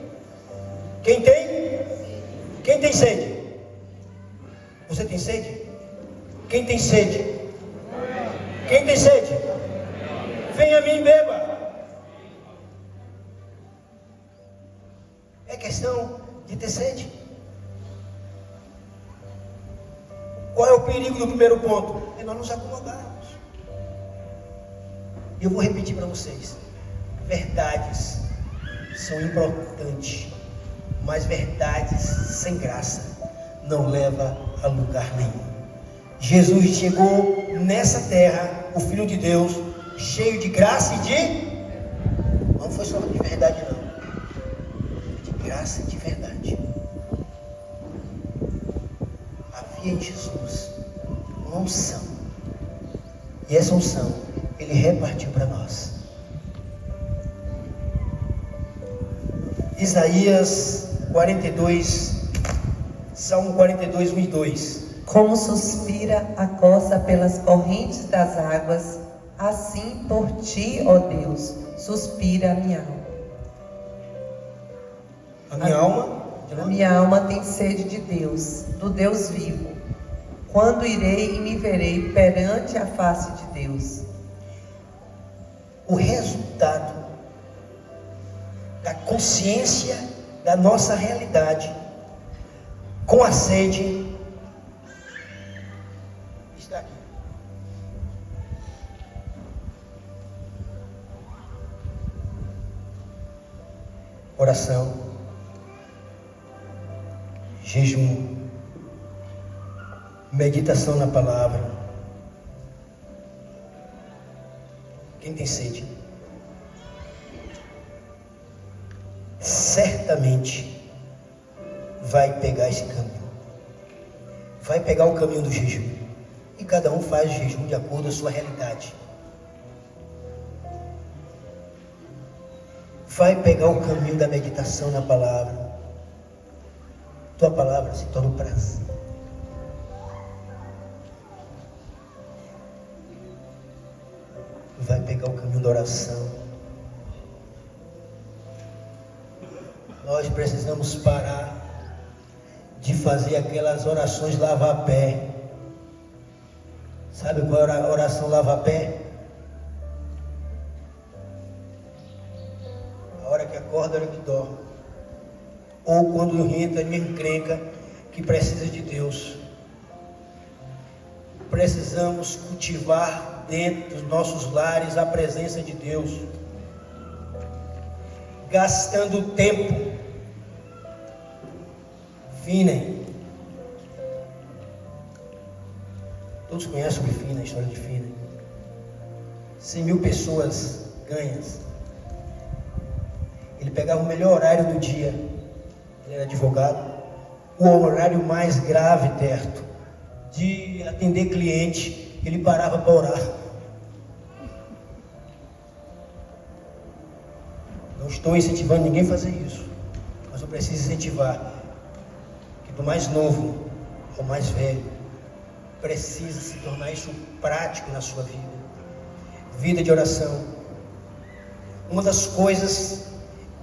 Quem tem? Quem tem sede? Você tem sede? Quem tem sede? Quem tem sede? Venha a mim e beba. É questão de ter sede. Qual é o perigo do primeiro ponto? É nós nos acomodarmos. Eu vou repetir para vocês: verdades são importantes, mas verdades sem graça não leva a lugar nenhum. Jesus chegou nessa terra, o Filho de Deus, cheio de graça e de... não foi só de verdade não, de graça e de verdade. Havia em Jesus uma unção, e essa unção Ele repartiu para nós. Isaías 42, Salmo 42, 1 e 2. Como suspira a costa pelas correntes das águas, assim por ti, ó Deus, suspira a minha alma. A minha alma? A minha alma tem sede de Deus, do Deus vivo. Quando irei e me verei perante a face de Deus? O resultado da consciência da nossa realidade com a sede está aqui. Oração, jejum, meditação na palavra. Quem tem sede certamente vai pegar esse caminho, vai pegar o caminho do jejum, e cada um faz o jejum de acordo com a sua realidade. Vai pegar o caminho da meditação na palavra. Tua palavra se torna um prazer. pegar o caminho da oração. Nós precisamos parar de fazer aquelas orações lava-pé. Sabe qual é a oração lava-pé? A hora que acorda, a hora que dorme. Ou quando entra em encrenca que precisa de Deus. Precisamos cultivar dentro dos nossos lares a presença de Deus. Gastando tempo. Finney. Todos conhecem o Finney, a história de Finney. 100.000 pessoas ganhas. Ele pegava o melhor horário do dia. Ele era advogado. O horário mais grave, perto de atender cliente, ele parava para orar. Não estou incentivando ninguém a fazer isso, mas eu preciso incentivar que do mais novo ao mais velho precisa se tornar isso prático na sua vida. Vida de oração. Uma das coisas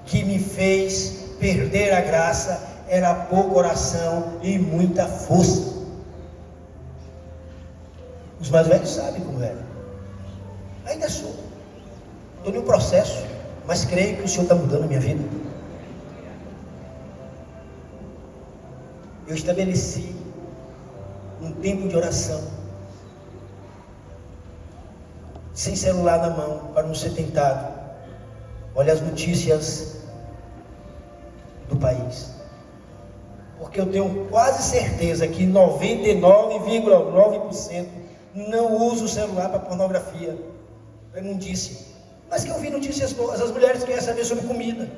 que me fez perder a graça era pouca oração e muita força. Os mais velhos sabem como era. Ainda sou. Estou em um processo, mas creio que o Senhor está mudando a minha vida. Eu estabeleci um tempo de oração, sem celular na mão, para não ser tentado. Olha as notícias do país. Porque eu tenho quase certeza que 99,9% não usa o celular para pornografia, para imundícia. Mas que eu vi notícias boas. As mulheres querem saber sobre comida.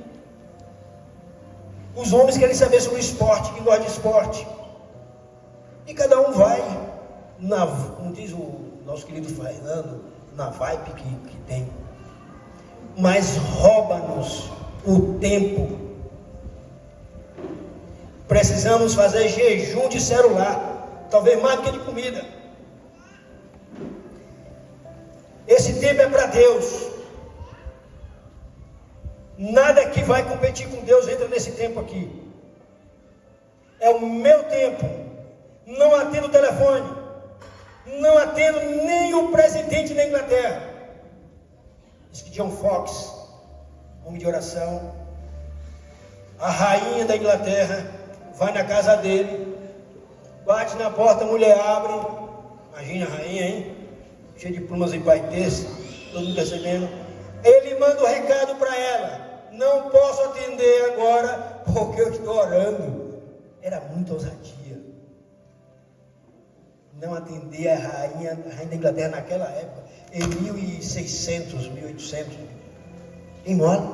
Os homens querem saber sobre esporte, quem gosta de esporte. E cada um vai, como diz o nosso querido Fernando, na vibe que tem. Mas rouba-nos o tempo. Precisamos fazer jejum de celular, talvez mais do que de comida. Esse tempo é para Deus. Nada que vai competir com Deus entra nesse tempo aqui. É o meu tempo. Não atendo o telefone. Não atendo nem o presidente da Inglaterra. Diz que John Fox, homem de oração, a rainha da Inglaterra, vai na casa dele, bate na porta, a mulher abre. Imagina a rainha, hein? Cheia de plumas e paetês, todo mundo recebendo. Ele manda um recado para ela: não posso atender agora porque eu estou orando. Era muita ousadia. Não atender a rainha da Inglaterra naquela época, em 1600, 1800. Em mole,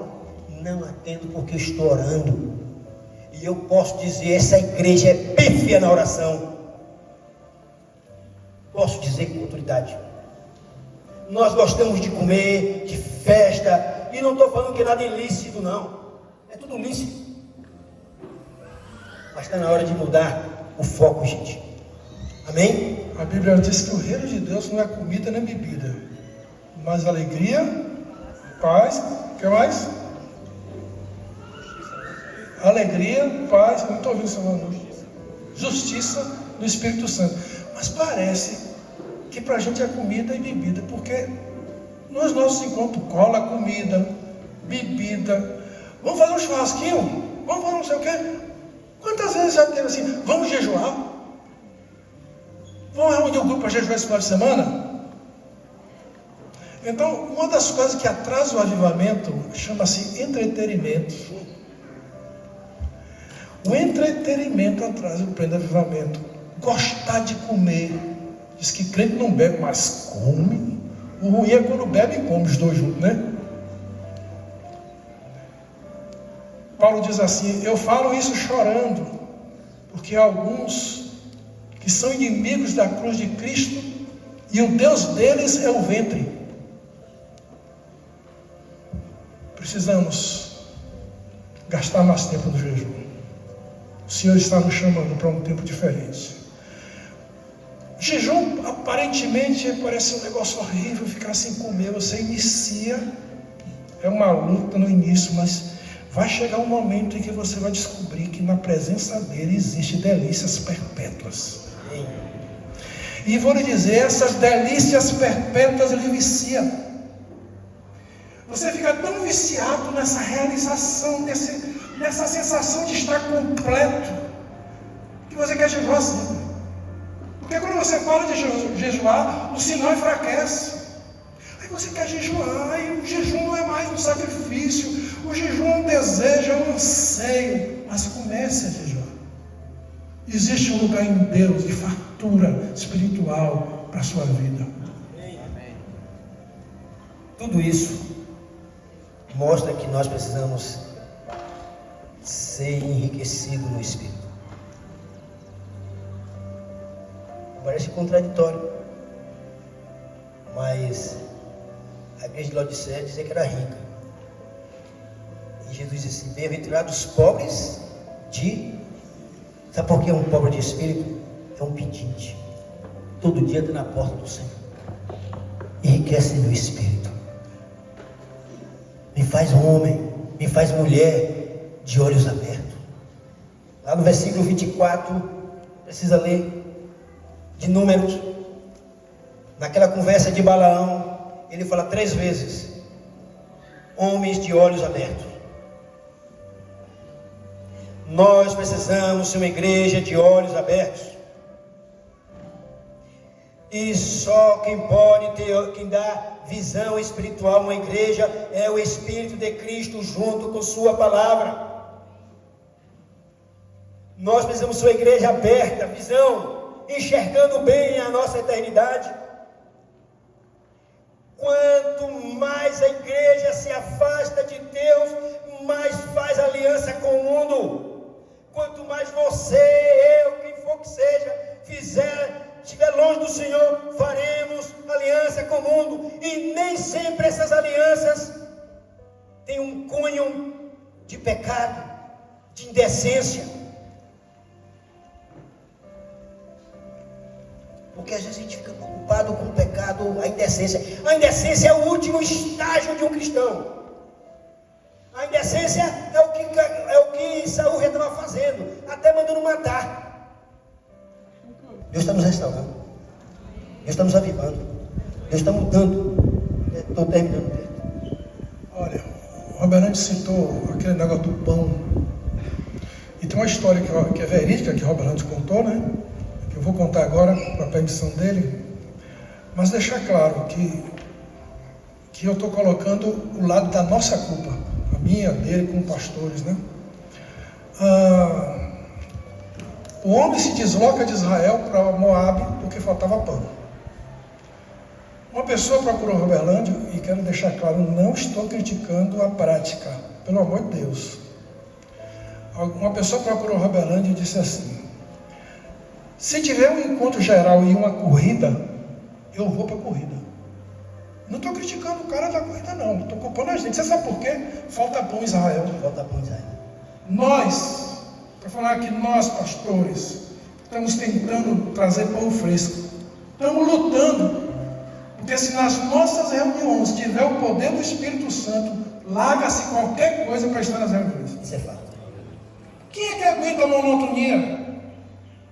não atendo porque eu estou orando. E eu posso dizer, essa igreja é pífia na oração. Posso dizer com autoridade. Nós gostamos de comer, de festa, e não estou falando que nada é ilícito, não. É tudo lícito. Mas está na hora de mudar o foco, gente. Amém? A Bíblia diz que o reino de Deus não é comida nem bebida, mas alegria, paz, o que mais? Alegria, paz, não estou ouvindo isso falando. Justiça do Espírito Santo. Mas parece que para a gente é comida e bebida, porque nos nossos encontros cola comida, bebida. Vamos fazer um churrasquinho? Vamos fazer não sei o quê? Quantas vezes já teve assim, vamos jejuar? Vamos reunir o grupo para jejuar esse final de semana? Então, uma das coisas que atrasa o avivamento chama-se entretenimento. O entretenimento atrasa o pleno avivamento. Gostar de comer. Diz que crente não bebe, mas come. O ruim é quando bebe e come os dois juntos, né? Paulo diz assim: eu falo isso chorando, porque alguns que são inimigos da cruz de Cristo, e o Deus deles é o ventre. Precisamos gastar mais tempo no jejum. O Senhor está nos chamando para um tempo diferente. Jejum aparentemente parece um negócio horrível, ficar sem comer. Você inicia, é uma luta no início, mas vai chegar um momento em que você vai descobrir que na presença dele existe delícias perpétuas. E vou lhe dizer, essas delícias perpétuas lhe viciam. Você fica tão viciado nessa realização, nessa sensação de estar completo, que você quer jejuar sempre. Porque quando você para de jejuar, o sinal enfraquece. Aí você quer jejuar, aí o jejum não é mais um sacrifício, o jejum é um desejo, é um anseio. Mas comece a jejuar. Existe um lugar em Deus de fartura espiritual para a sua vida. Amém. Tudo isso mostra que nós precisamos ser enriquecidos no Espírito. Parece contraditório, mas a igreja de Laodiceia dizia que era rica. E Jesus disse assim: bem-aventurados os pobres de... Sabe por que um pobre de espírito? É um pedinte. Todo dia está na porta do Senhor. Enriquece meu espírito. Me faz homem, me faz mulher de olhos abertos. Lá no versículo 24, precisa ler de Números. Naquela conversa de Balaão, ele fala 3 vezes: homens de olhos abertos. Nós precisamos ser uma igreja de olhos abertos. E só quem pode ter, quem dá visão espiritual a uma igreja é o Espírito de Cristo junto com sua palavra. Nós precisamos ser uma igreja aberta, visão, enxergando bem a nossa eternidade. Quanto mais a igreja se afasta de Deus, mais faz aliança com o mundo. Quanto mais você, eu, quem for que seja, estiver longe do Senhor, faremos aliança com o mundo. E nem sempre essas alianças têm um cunho de pecado, de indecência. Porque às vezes a gente fica preocupado com o pecado, a indecência. A indecência é o último estágio de um cristão. A indecência é o que Saul já estava fazendo, até mandando matar. Deus está nos restaurando. Deus está nos avivando. Deus está mudando. Estou terminando. Olha, o Roberante citou aquele negócio do pão. E tem uma história que é verídica, que o Roberante contou, né? Que eu vou contar agora, com a permissão dele. Mas deixar claro que eu estou colocando o lado da nossa culpa. A minha, dele, como pastores, né? O homem se desloca de Israel para Moabe porque faltava pão. Uma pessoa procurou Roberlândia, e quero deixar claro, não estou criticando a prática, pelo amor de Deus. Uma pessoa procurou Roberlândia e disse assim: se tiver um encontro geral e uma corrida, eu vou para a corrida. Não estou criticando o cara da corrida, não. Estou culpando a gente. Você sabe por quê? Falta pão em Israel. Falta pão em Israel. Nós, para falar que nós, pastores, estamos tentando trazer pão fresco. Estamos lutando. Porque se nas nossas reuniões tiver o poder do Espírito Santo, larga-se qualquer coisa para estar nas reuniões. Isso é fato. Quem é que aguenta a monotonia?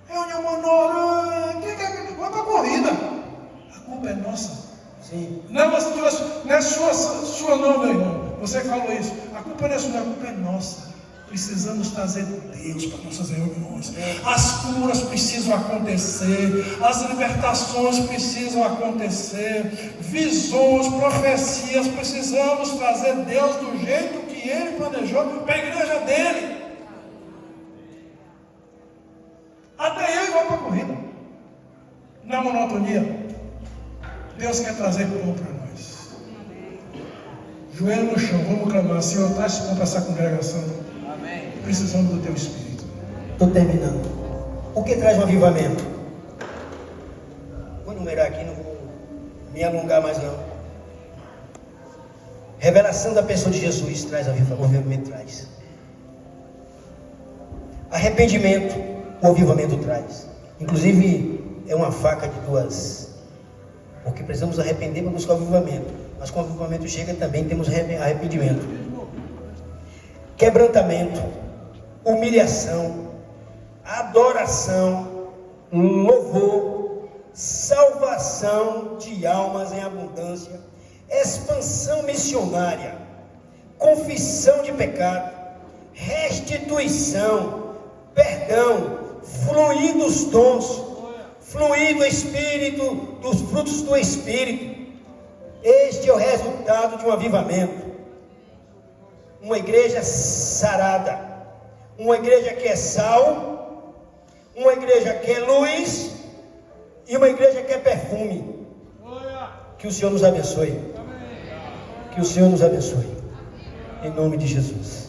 Reunião monótona. Quem é que aguenta? Vai para a corrida. A culpa é nossa. Sim. Não é sua não, meu irmão. Você falou isso. A culpa não é sua, a culpa é nossa. Precisamos trazer Deus para nossas reuniões. As curas precisam acontecer. As libertações precisam acontecer. Visões, profecias. Precisamos trazer Deus do jeito que Ele planejou para a igreja dele. Até eu vou para a corrida. Na monotonia. Deus quer trazer pão para nós. Joelho no chão, vamos clamar: Senhor, traz pão para essa congregação. Amém. Precisamos do teu Espírito. Estou terminando. O que traz um avivamento? Vou enumerar aqui, não vou me alongar mais não. Revelação da pessoa de Jesus traz avivamento. O avivamento traz. Arrependimento, o avivamento traz. Inclusive, é uma faca de duas, porque precisamos arrepender para buscar o avivamento, mas quando o avivamento chega também temos arrependimento, quebrantamento, humilhação, adoração, louvor, salvação de almas em abundância, expansão missionária, confissão de pecado, restituição, perdão, fluir dos dons, fluir do Espírito, dos frutos do Espírito. Este é o resultado de um avivamento. Uma igreja sarada, uma igreja que é sal, uma igreja que é luz e uma igreja que é perfume. Que o Senhor nos abençoe. Que o Senhor nos abençoe. Em nome de Jesus.